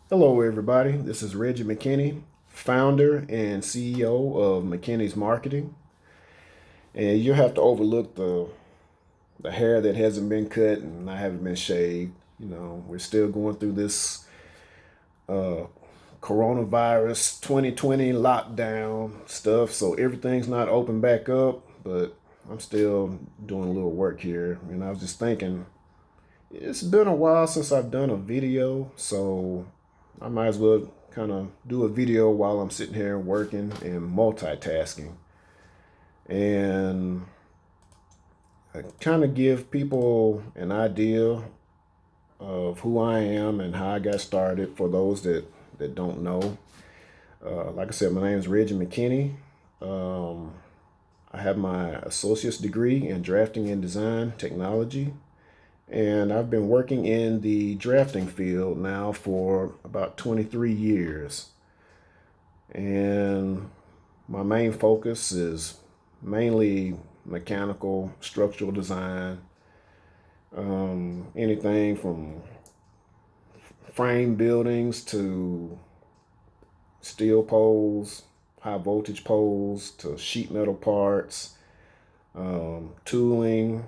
Hello, everybody. This is Reggie McKinney, founder and CEO of McKinney's Marketing. And you have to overlook the hair that hasn't been cut and I haven't been shaved. We're still going through this uh, coronavirus 2020 lockdown stuff, so everything's not open back up. But I'm still doing a little work here, and I was just thinking it's been a while since I've done a video, so I might as well kind of do a video while I'm sitting here working and multitasking. And I kind of give people an idea of who I am and how I got started for those that don't know. Like I said, my name is Reggie McKinney. Um, I have my associate's degree in drafting and design technology. And I've been working in the drafting field now for about 23 years. And my main focus is mainly mechanical, structural design, anything from frame buildings to steel poles, high voltage poles to sheet metal parts, tooling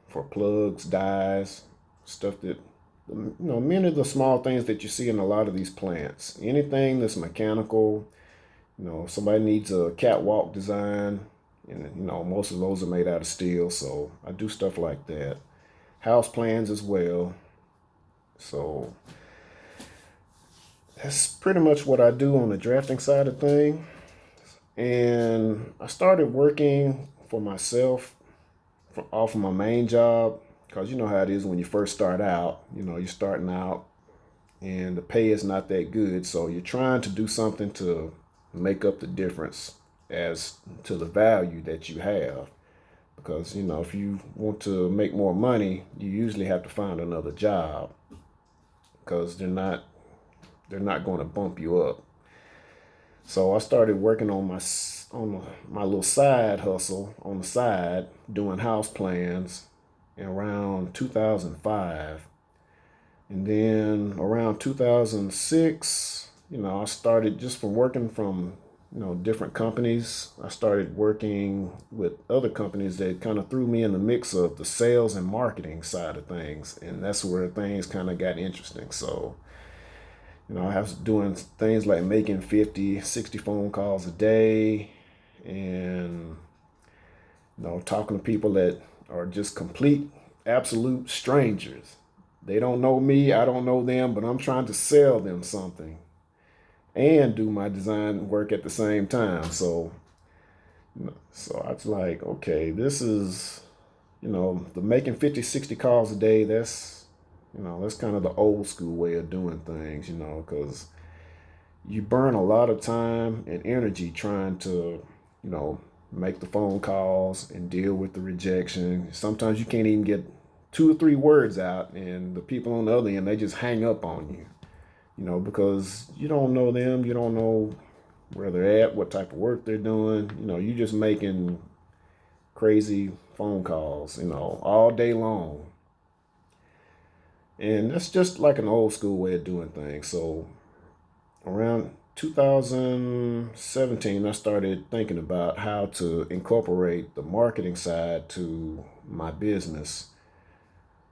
for plugs, dies, stuff that, many of the small things that you see in a lot of these plants. Anything that's mechanical, if somebody needs a catwalk design, and most of those are made out of steel, so I do stuff like that. House plans as well. So that's pretty much what I do on the drafting side of things. And I started working for myself off of my main job because you know how it is when you first start out. You're starting out and the pay is not that good, so you're trying to do something to make up the difference as to the value that you have. Because if you want to make more money, you usually have to find another job because they're not going to bump you up. So I started working on my little side hustle on the side, doing house plans in around 2005. And then around 2006, I started just from working from, different companies. I started working with other companies that kind of threw me in the mix of the sales and marketing side of things. And that's where things kind of got interesting. So, I was doing things like making 50, 60 phone calls a day and, talking to people that are just complete, absolute strangers. They don't know me, I don't know them, but I'm trying to sell them something and do my design work at the same time. So I was like, okay, this is, the making 50, 60 calls a day, that's kind of the old school way of doing things, because you burn a lot of time and energy trying to, make the phone calls and deal with the rejection. Sometimes you can't even get 2 or 3 words out, and the people on the other end, they just hang up on you, because you don't know them, you don't know where they're at, what type of work they're doing. You just making crazy phone calls, all day long. And that's just like an old school way of doing things. So around 2017, I started thinking about how to incorporate the marketing side to my business.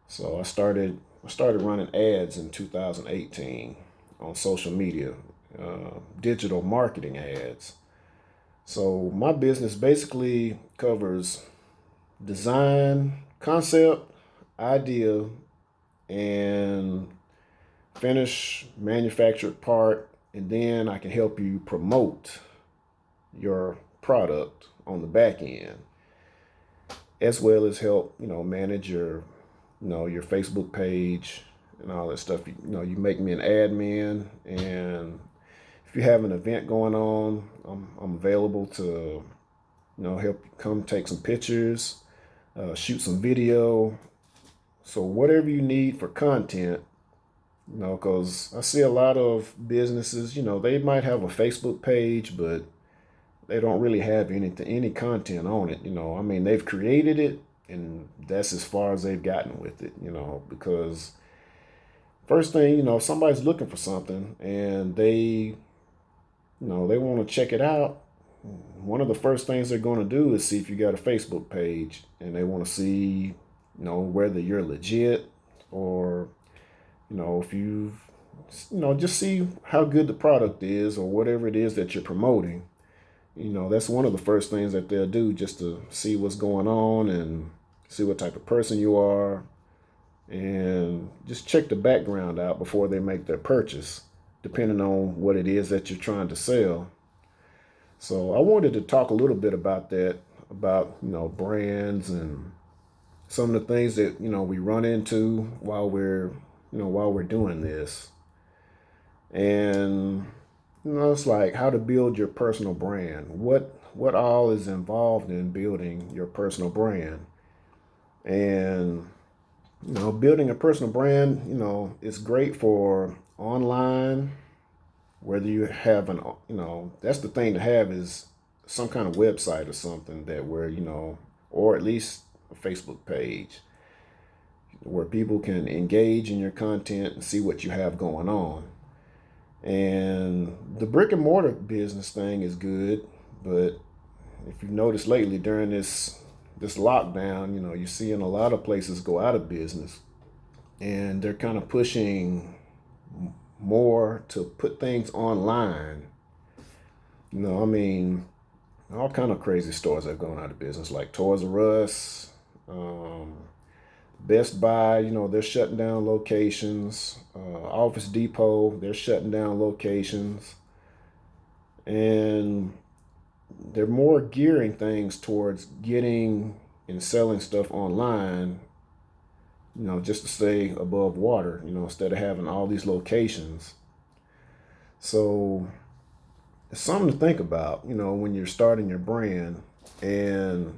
So I started running ads in 2018 on social media, digital marketing ads. So my business basically covers design, concept, idea, and finish manufactured part, and then I can help you promote your product on the back end, as well as help manage your Facebook page and all that stuff. You make me an admin, and if you have an event going on, I'm available to help you come take some pictures, shoot some video. So whatever you need for content, because I see a lot of businesses, they might have a Facebook page, but they don't really have any content on it. I mean, they've created it, and that's as far as they've gotten with it. Because first thing, if somebody's looking for something and they want to check it out, one of the first things they're going to do is see if you got a Facebook page, and they want to see, whether you're legit, or, if just see how good the product is or whatever it is that you're promoting. That's one of the first things that they'll do, just to see what's going on and see what type of person you are, and just check the background out before they make their purchase, depending on what it is that you're trying to sell. So I wanted to talk a little bit about that, about, brands and some of the things that, we run into while we're doing this. And, it's like how to build your personal brand. What all is involved in building your personal brand. And, building a personal brand, is great for online. Whether you have that's the thing to have, is some kind of website or something that where, or at least a Facebook page where people can engage in your content and see what you have going on. And the brick and mortar business thing is good, but if you've noticed lately during this lockdown, you're seeing a lot of places go out of business, and they're kind of pushing more to put things online. All kind of crazy stores have gone out of business, like Toys R Us, Best Buy. They're shutting down locations. Office Depot, they're shutting down locations, and they're more gearing things towards getting and selling stuff online, just to stay above water, instead of having all these locations. So it's something to think about, when you're starting your brand. And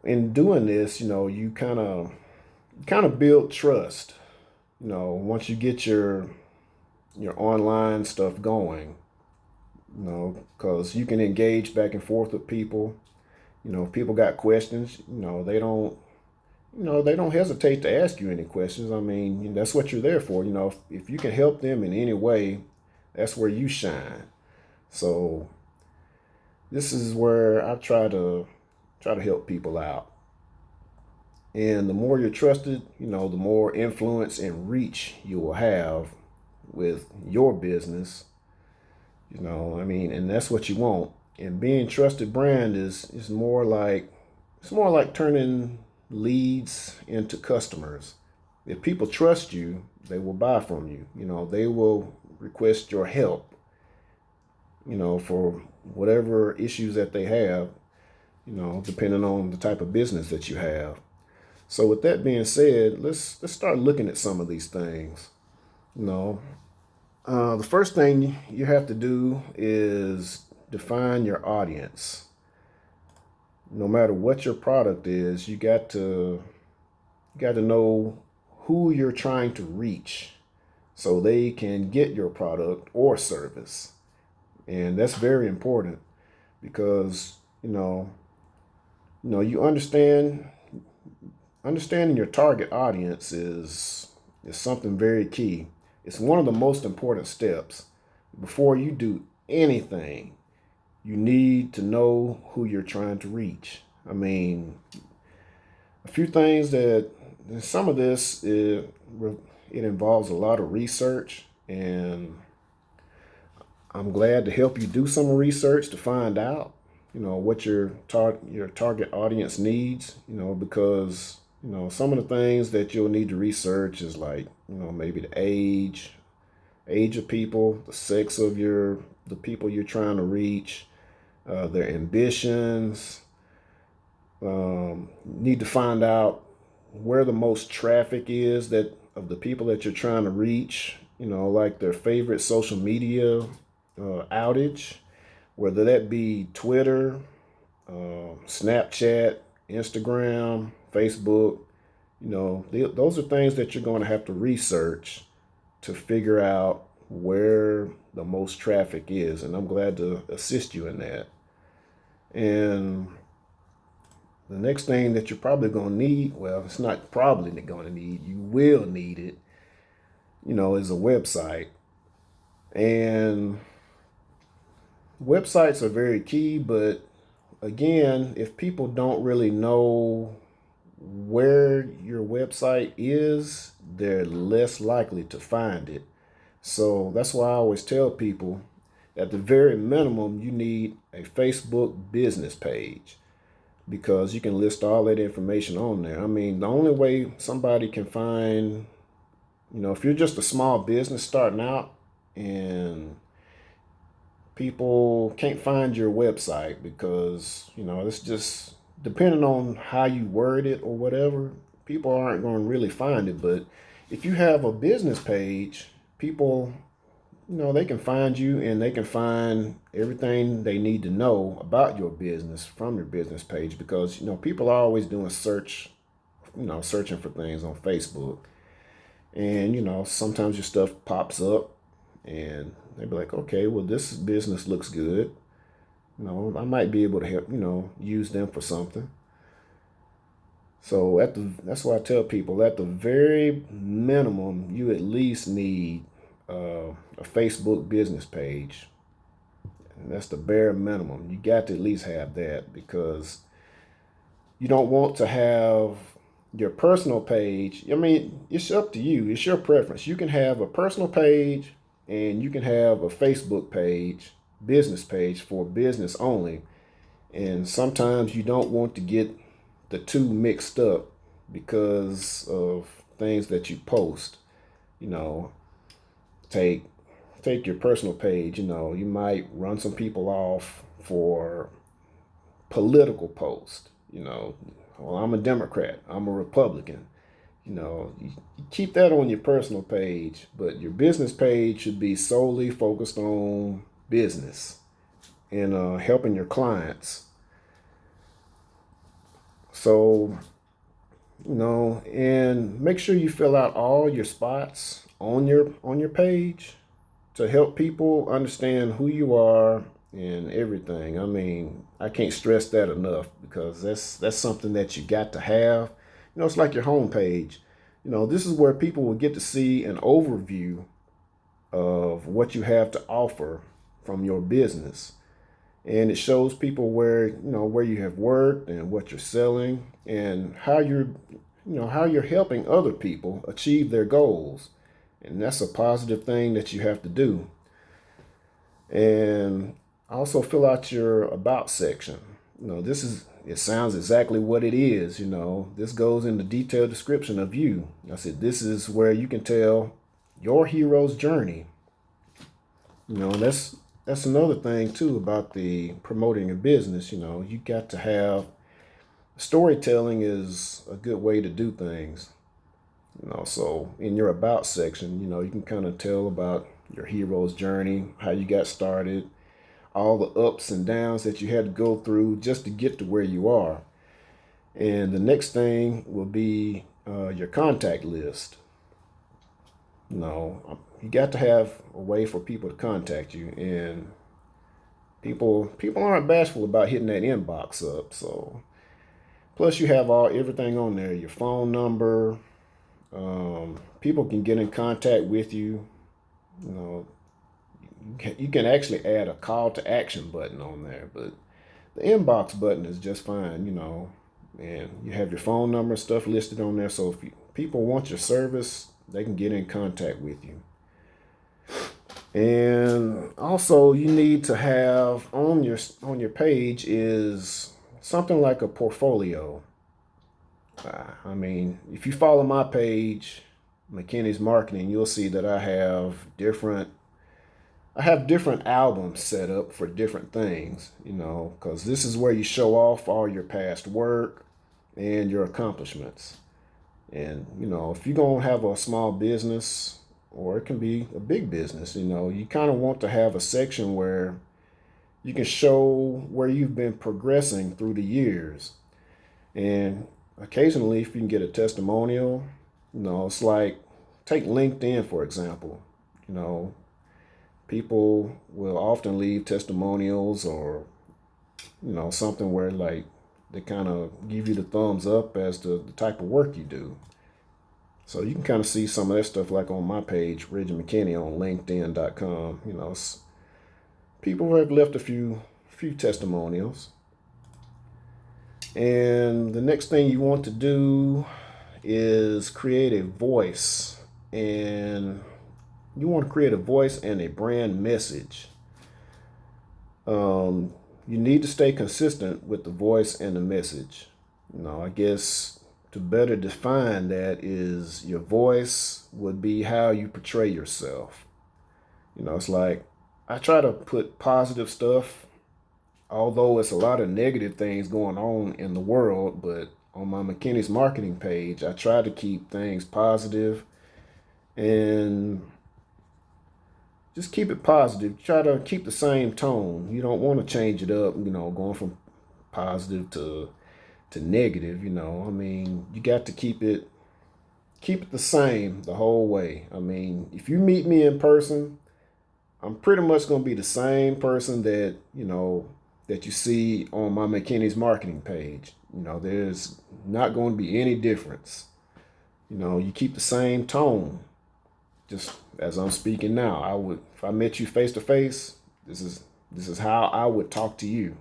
in doing this, you kind of build trust, once you get your online stuff going, because you can engage back and forth with people. If people got questions, they don't hesitate to ask you any questions. That's what you're there for. If you can help them in any way, that's where you shine. So this is where I try to help people out. And the more you're trusted, the more influence and reach you will have with your business. And that's what you want. And being trusted brand is more like turning leads into customers. If people trust you, they will buy from you. They will request your help, for whatever issues that they have, depending on the type of business that you have. So with that being said, let's start looking at some of these things. The first thing you have to do is define your audience. No matter what your product is, you got to know who you're trying to reach, so they can get your product or service. And that's very important, because you understanding your target audience is something very key. It's one of the most important steps. Before you do anything, you need to know who you're trying to reach. A few things some of this, it involves a lot of research, and I'm glad to help you do some research to find out, what your target audience needs, because, some of the things that you'll need to research is like, maybe the age of people, the sex of the people you're trying to reach, their ambitions. Need to find out where the most traffic is of the people that you're trying to reach, like their favorite social media outage, whether that be Twitter, Snapchat, Instagram, Facebook. Those are things that you're going to have to research to figure out where the most traffic is. And I'm glad to assist you in that. And the next thing that you're probably going to need, well, it's not probably going to need, you will need it, is a website. And websites are very key, but again, if people don't really know where your website is, they're less likely to find it. So that's why I always tell people, at the very minimum, you need a Facebook business page because you can list all that information on there. I mean, the only way somebody can find, if you're just a small business starting out and people can't find your website because, it's just depending on how you word it or whatever, people aren't going to really find it. But if you have a business page, people, they can find you and they can find everything they need to know about your business from your business page because, people are always doing searching for things on Facebook. And, sometimes your stuff pops up and they be like, okay, well, this business looks good. I might be able to help, use them for something. So that's why I tell people at the very minimum, you at least need a Facebook business page. And that's the bare minimum. You got to at least have that because you don't want to have your personal page. I mean, it's up to you. It's your preference. You can have a personal page and you can have a Facebook page, business page for business only. And sometimes you don't want to get the two mixed up because of things that you post. You know, take your personal page. You might run some people off for political posts. Well, I'm a Democrat. I'm a Republican. You keep that on your personal page, but your business page should be solely focused on business and helping your clients. So, and make sure you fill out all your spots on your page to help people understand who you are and everything. I mean, I can't stress that enough because that's something that you got to have. It's like your homepage. This is where people will get to see an overview of what you have to offer from your business. And it shows people where you have worked and what you're selling and how you're helping other people achieve their goals. And that's a positive thing that you have to do. And also fill out your about section. It sounds exactly what it is. This goes in the detailed description of you. I said, this is where you can tell your hero's journey. And that's another thing too about the promoting a business. You got to have storytelling is a good way to do things. So in your about section, you can kind of tell about your hero's journey, how you got started, all the ups and downs that you had to go through just to get to where you are. And the next thing will be your contact list. You got to have a way for people to contact you, and people aren't bashful about hitting that inbox up. So plus you have everything on there, your phone number. People can get in contact with you. You can actually add a call to action button on there, but the inbox button is just fine. And you have your phone number and stuff listed on there. So if people want your service, they can get in contact with you. And also you need to have on your page is something like a portfolio. I mean, if you follow my page, McKinney's Marketing, you'll see that I have different albums set up for different things, because this is where you show off all your past work and your accomplishments. And, if you're going to have a small business, or it can be a big business, you kind of want to have a section where you can show where you've been progressing through the years. And occasionally, if you can get a testimonial, it's like, take LinkedIn, for example. People will often leave testimonials or, something where like they kind of give you the thumbs up as to the type of work you do. So you can kind of see some of that stuff like on my page, Reggie McKinney on LinkedIn.com. People have left a few testimonials. And the next thing you want to do is create a voice. And you want to create a voice and a brand message. You need to stay consistent with the voice and the message. I guess to better define that is your voice would be how you portray yourself. It's like I try to put positive stuff, although it's a lot of negative things going on in the world, but on my McKinney's marketing page, I try to keep things positive and just keep it positive. Try to keep the same tone. You don't want to change it up, going from positive to negative. You got to keep it the same the whole way. If you meet me in person, I'm pretty much going to be the same person that you see on my McKinney's marketing page. There's not going to be any difference. You keep the same tone. Just as I'm speaking now, if I met you face to face, this is how I would talk to you.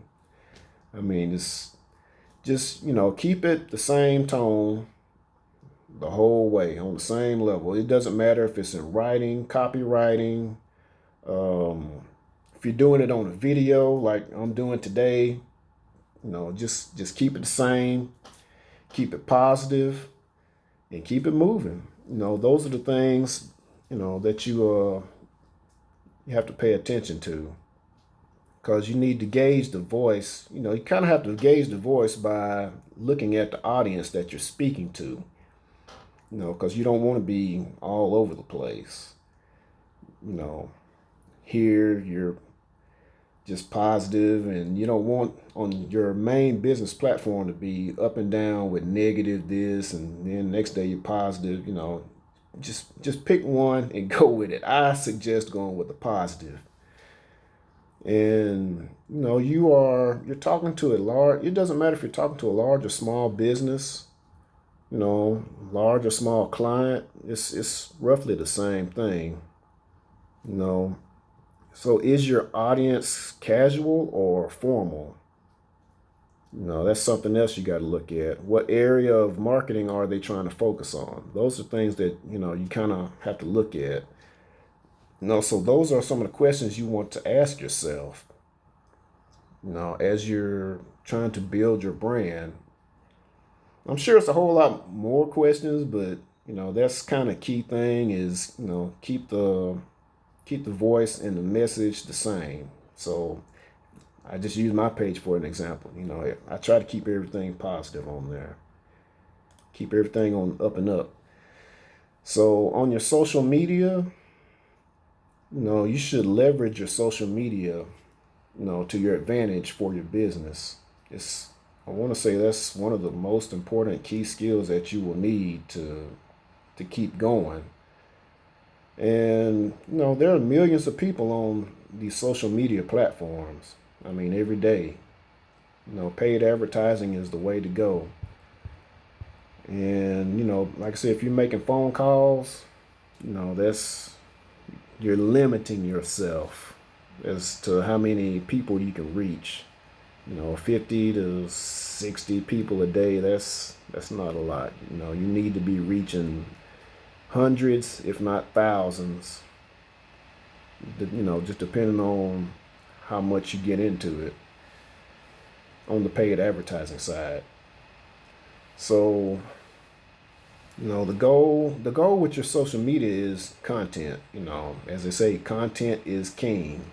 It's just, keep it the same tone the whole way, on the same level. It doesn't matter if it's in writing, copywriting, if you're doing it on a video like I'm doing today, just keep it the same, keep it positive, and keep it moving. Those are the things that you have to pay attention to, because you need to gauge the voice. You kind of have to gauge the voice by looking at the audience that you're speaking to, because you don't want to be all over the place. Here you're just positive, and you don't want on your main business platform to be up and down with negative this, and then next day you're positive. Just pick one and go with it. I suggest going with the positive. And you're talking to a large. It doesn't matter if you're talking to a large or small business, large or small client. It's roughly the same thing. So is your audience casual or formal? That's something else you got to look at. What area of marketing are they trying to focus on? Those are things that, you kind of have to look at. So those are some of the questions you want to ask yourself, as you're trying to build your brand. I'm sure it's a whole lot more questions, but, that's kind of key thing is, keep the voice and the message the same. So I just use my page for an example. I try to keep everything positive on there. Keep everything on up and up. So on your social media, you should leverage your social media, to your advantage for your business. I want to say that's one of the most important key skills that you will need to keep going. And, there are millions of people on these social media platforms. Every day. Paid advertising is the way to go. And, like I said, if you're making phone calls, you're limiting yourself as to how many people you can reach. 50 to 60 people a day, that's not a lot. You need to be reaching hundreds, if not thousands, just depending on how much you get into it on the paid advertising side. So, the goal with your social media is content. As they say, content is king.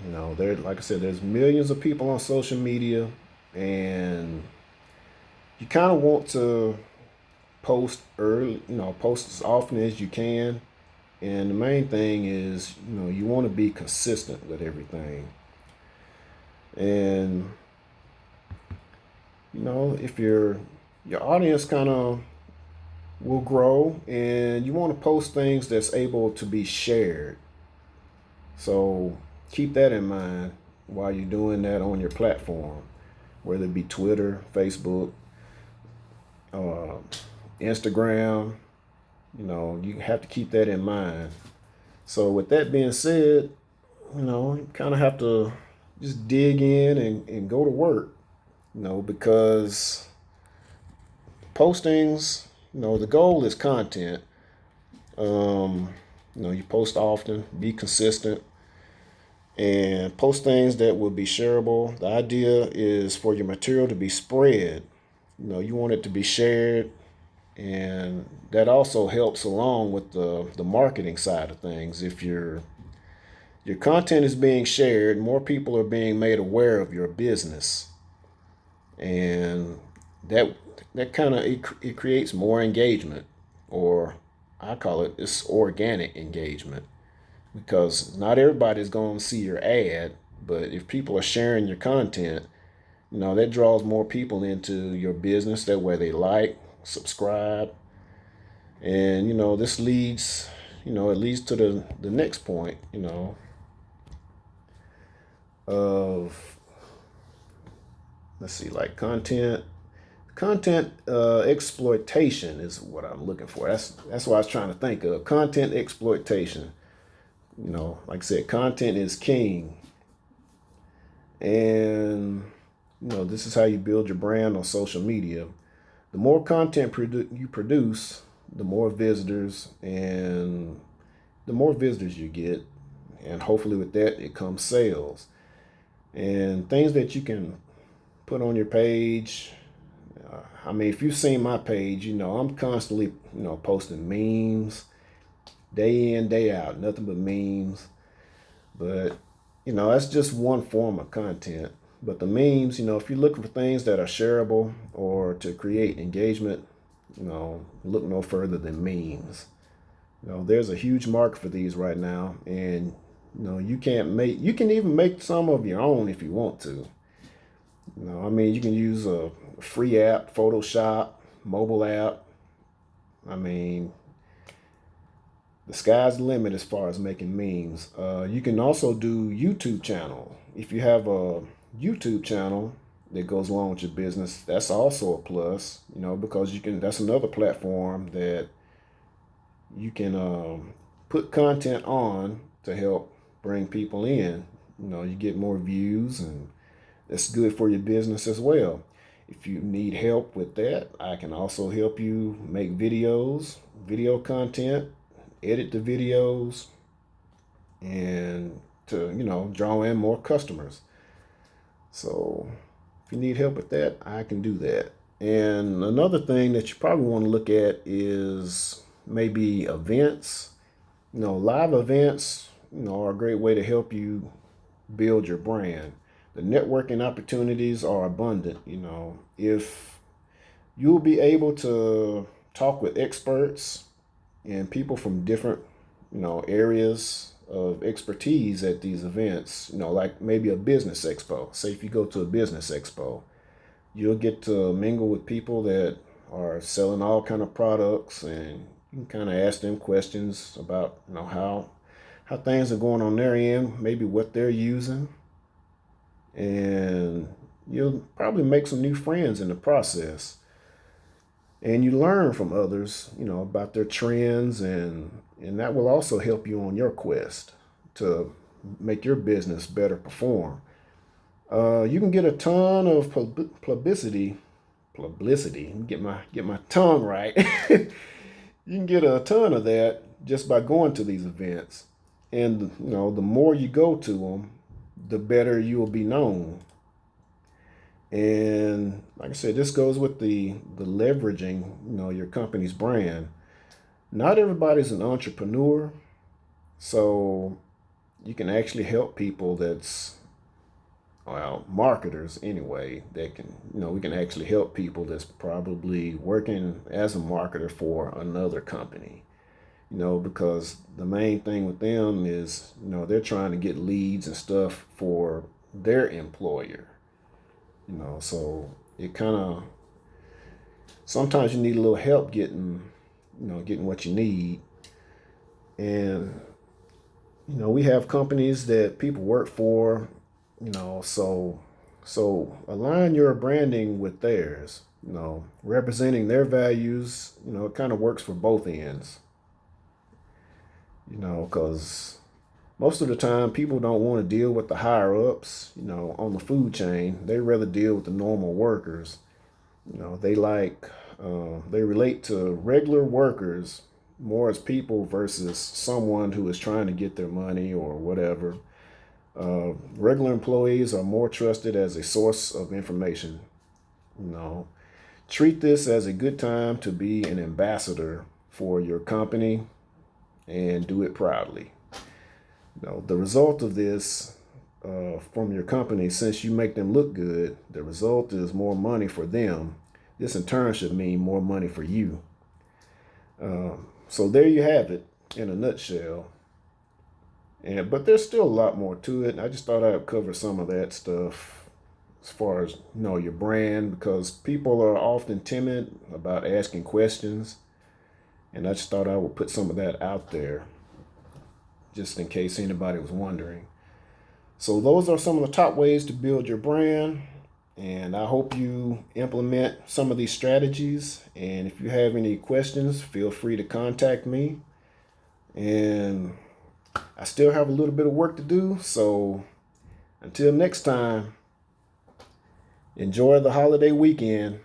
Like I said, there's millions of people on social media, and you kind of want to post early, post as often as you can. And the main thing is, you want to be consistent with everything. And, if your audience kind of will grow, and you want to post things that's able to be shared. So keep that in mind while you're doing that on your platform, whether it be Twitter, Facebook, Instagram. You have to keep that in mind. So with that being said, you kind of have to just dig in and go to work, because postings, the goal is content. Um, you post often, be consistent, and post things that will be shareable. The idea is for your material to be spread. You want it to be shared, and that also helps along with the marketing side of things. If your content is being shared, more people are being made aware of your business, and that that kind of it creates more engagement, or I call it's organic engagement, because not everybody's going to see your ad, but if people are sharing your content, that draws more people into your business. That way they like, subscribe, and this leads, it leads to the next point, of, let's see, like content exploitation is what I'm looking for. That's what I was trying to think of. Content exploitation. Like I said, content is king. And this is how you build your brand on social media. The more content you produce, the more visitors, and the more visitors you get, and hopefully with that it comes sales and things that you can put on your page. If you've seen my page, I'm constantly, posting memes, day in, day out, nothing but memes. But, that's just one form of content. But the memes, if you're looking for things that are shareable or to create engagement, look no further than memes. There's a huge market for these right now, and you can even make some of your own if you want to. You can use a free app, Photoshop, mobile app. The sky's the limit as far as making memes. You can also do YouTube channel. If you have a YouTube channel that goes along with your business, that's also a plus, because that's another platform that you can put content on to help bring people in. You get more views, and that's good for your business as well. If you need help with that, I can also help you make videos, video content, edit the videos, and to, draw in more customers. So if you need help with that, I can do that. And another thing that you probably want to look at is maybe events. Live events, are a great way to help you build your brand. The networking opportunities are abundant. If you'll be able to talk with experts and people from different, areas of expertise at these events, like maybe a business expo. Say if you go to a business expo, you'll get to mingle with people that are selling all kind of products, and you can kind of ask them questions about, how things are going on their end, maybe what they're using, and you'll probably make some new friends in the process. And you learn from others, about their trends, and that will also help you on your quest to make your business better perform. You can get a ton of publicity. Get my tongue right. You can get a ton of that just by going to these events, and the more you go to them, the better you will be known. And like I said, this goes with the leveraging, your company's brand. Not everybody's an entrepreneur, so you can actually help people marketers anyway, that can, we can actually help people that's probably working as a marketer for another company, because the main thing with them is, they're trying to get leads and stuff for their employer. So it kind of, sometimes you need a little help getting what you need. And, we have companies that people work for, so align your branding with theirs. Representing their values, it kind of works for both ends, because most of the time people don't want to deal with the higher ups, on the food chain. They rather deal with the normal workers. They they relate to regular workers more as people versus someone who is trying to get their money or whatever. Regular employees are more trusted as a source of information. You know, Treat this as a good time to be an ambassador for your company and do it proudly. The result of this from your company, since you make them look good, the result is more money for them. This in turn should mean more money for you. So there you have it in a nutshell. But there's still a lot more to it. I just thought I'd cover some of that stuff as far as your brand, because people are often timid about asking questions, and I just thought I would put some of that out there just in case anybody was wondering. So those are some of the top ways to build your brand, and I hope you implement some of these strategies. And if you have any questions, feel free to contact me. And I still have a little bit of work to do, so until next time, enjoy the holiday weekend.